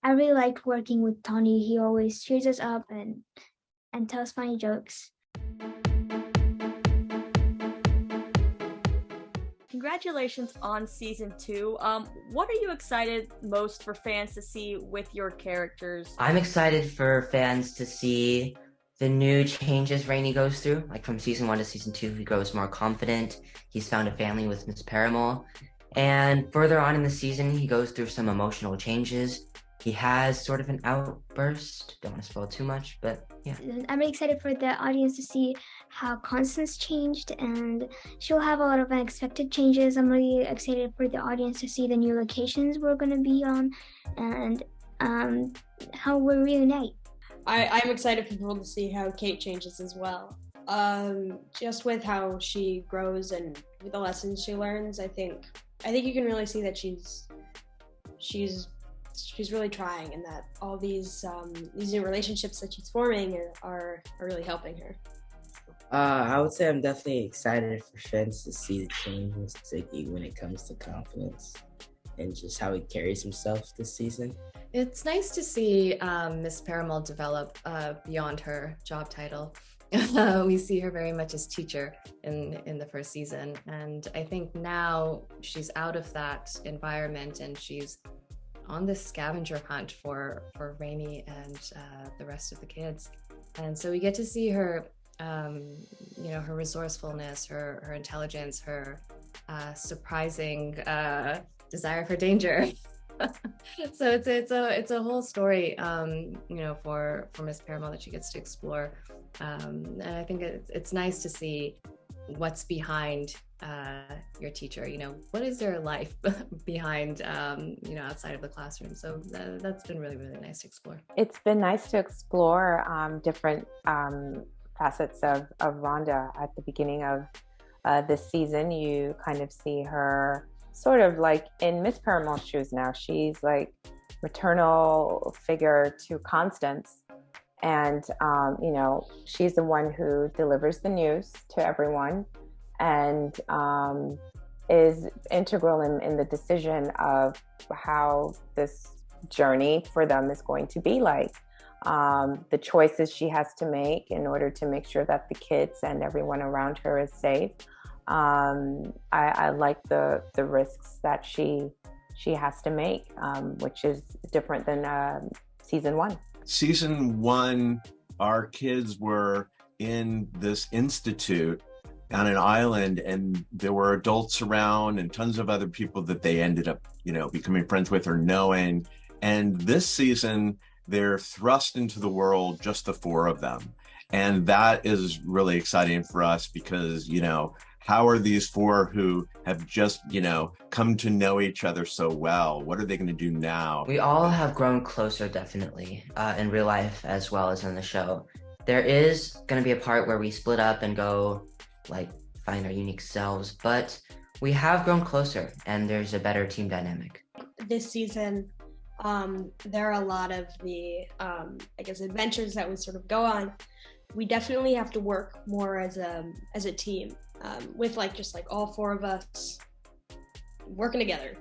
I really liked working with Tony. He always cheers us up and tells funny jokes. Congratulations on season 2. What are you excited most for fans to see with your characters? I'm excited for fans to see the new changes Rainey goes through. Like from season 1 to season 2, he grows more confident. He's found a family with Miss Paramore. And further on in the season, he goes through some emotional changes. He has sort of an outburst. Don't want to spoil too much, but yeah. I'm excited for the audience to see how Constance changed, and she'll have a lot of unexpected changes. I'm really excited for the audience to see the new locations we're going to be on, and how we reunite. I'm excited for people to see how Kate changes as well. Just with how she grows and with the lessons she learns, I think you can really see that she's really trying, and that all these new relationships that she's forming are really helping her. I would say I'm definitely excited for fans to see the change in Ziggy when it comes to confidence and just how he carries himself this season. It's nice to see Miss Paramore develop beyond her job title. We see her very much as teacher in the first season, and I think now she's out of that environment and she's on this scavenger hunt for Rainey and the rest of the kids. And so we get to see her, her resourcefulness, her intelligence, her surprising desire for danger. So it's a whole story, for Miss Paramore that she gets to explore. And I think it's nice to see what's behind your teacher. What is their life behind, outside of the classroom. So that's been really, really nice to explore. It's been nice to explore different facets of Rhonda. At the beginning of this season, you kind of see her sort of like in Miss Paramore's shoes now. She's like maternal figure to Constance. And, she's the one who delivers the news to everyone and is integral in the decision of how this journey for them is going to be like. The choices she has to make in order to make sure that the kids and everyone around her is safe. I like the risks that she has to make, which is different than season 1. Season 1, our kids were in this institute on an island, and there were adults around and tons of other people that they ended up, becoming friends with or knowing. And this season, they're thrust into the world, just the 4 of them. And that is really exciting for us because, how are these 4 who have just, come to know each other so well? What are they going to do now? We all have grown closer, definitely, in real life as well as in the show. There is going to be a part where we split up and go, find our unique selves, but we have grown closer and there's a better team dynamic. This season, there are a lot of the, adventures that we sort of go on. We definitely have to work more as a team, with all 4 of us working together,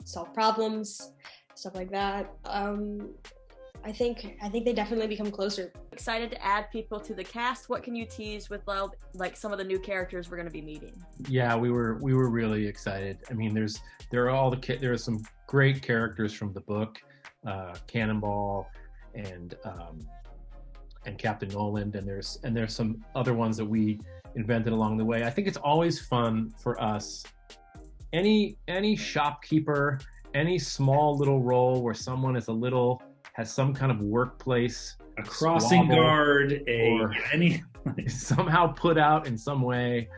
solve problems, stuff like that. I think they definitely become closer. Excited to add people to the cast. What can you tease with some of the new characters we're going to be meeting? Yeah, we were really excited. I mean, there are some great characters from the book, Cannonball and Captain Noland, and there's some other ones that we invented along the way. I think it's always fun for us. Any shopkeeper, any small little role where someone has some kind of workplace, a crossing guard, somehow put out in some way.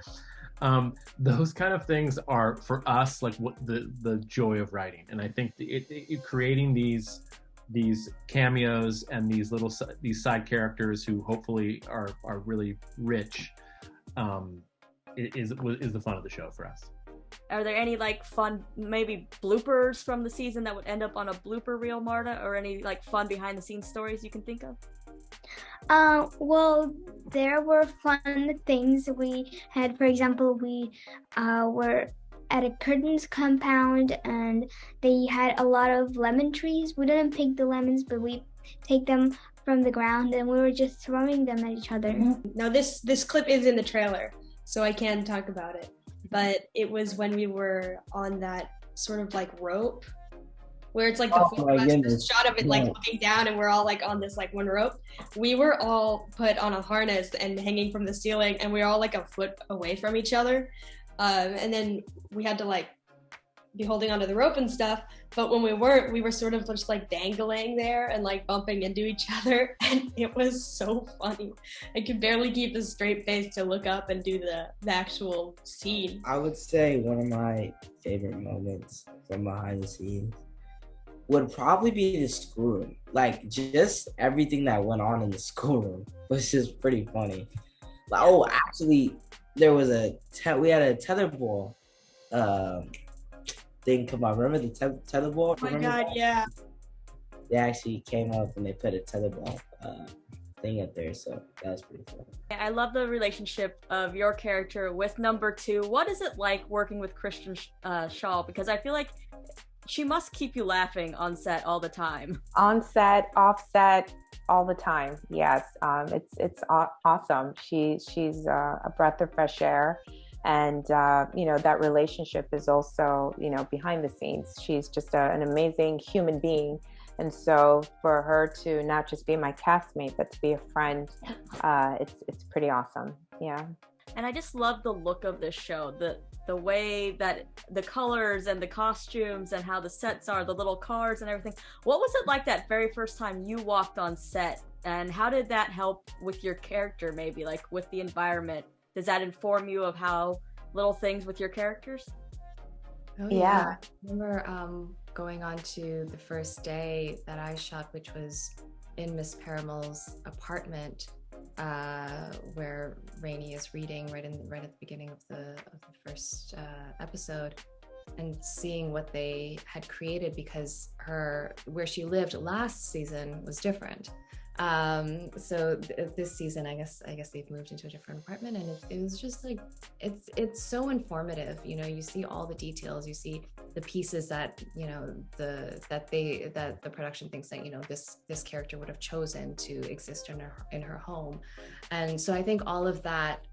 Those kind of things are for us what the joy of writing. And I think it creating these cameos and these side characters who hopefully are really rich is the fun of the show for us. Are there any fun maybe bloopers from the season that would end up on a blooper reel, Marta, or any fun behind the scenes stories you can think of? Well, there were fun things we had. For example, we were at a curtains compound, and they had a lot of lemon trees. We didn't pick the lemons, but we take them from the ground, and we were just throwing them at each other. Now this clip is in the trailer, so I can talk about it. But it was when we were on that sort of like rope, where it's like the shot of it like looking down, and we're all like on this like one rope. We were all put on a harness and hanging from the ceiling, and we were all like a foot away from each other. And then we had to like be holding onto the rope and stuff. But when we weren't, we were sort of just like dangling there and like bumping into each other. And it was so funny. I could barely keep a straight face to look up and do the actual scene. I would say one of my favorite moments from behind the scenes would probably be the schoolroom. Like just everything that went on in the schoolroom was just pretty funny. Like, oh, actually, there was we had a tetherball thing come out. Remember the tetherball? Oh my God, yeah. They actually came up and they put a tetherball thing up there, so that was pretty fun. I love the relationship of your character with number 2. What is it like working with Kristen Schaal? Because I feel like she must keep you laughing on set all the time. On set, off set, all the time. Yes, it's awesome. She's a breath of fresh air. And, that relationship is also, behind the scenes. She's just an amazing human being. And so for her to not just be my castmate, but to be a friend, it's pretty awesome. Yeah. And I just love the look of this show, the way that the colors and the costumes and how the sets are, the little cars and everything. What was it like that very first time you walked on set? And how did that help with your character, maybe, like with the environment? Does that inform you of how little things with your characters? Oh, yeah. I remember going on to the first day that I shot, which was in Miss Paramel's apartment, where Rainey is reading right at the beginning of the first episode, and seeing what they had created, because where she lived last season was different. So this season, I guess they've moved into a different apartment, and it was just like, it's so informative. You see all the details, you see the pieces that, that the production thinks that, this character would have chosen to exist in her home. And so I think all of that,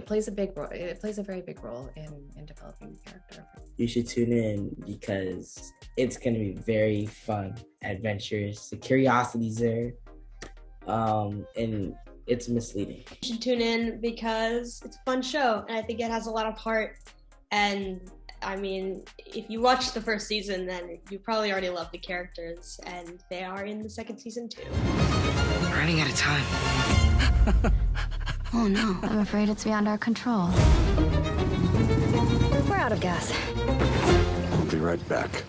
plays a big role. It plays a very big role in developing the character. You should tune in because it's going to be very fun, adventures, the curiosity's there, and it's misleading. You should tune in because it's a fun show, and I think it has a lot of heart. And I mean, if you watch the first season, then you probably already love the characters, and they are in the second season too. We're running out of time. Oh no, I'm afraid it's beyond our control. We're out of gas. I'll be right back.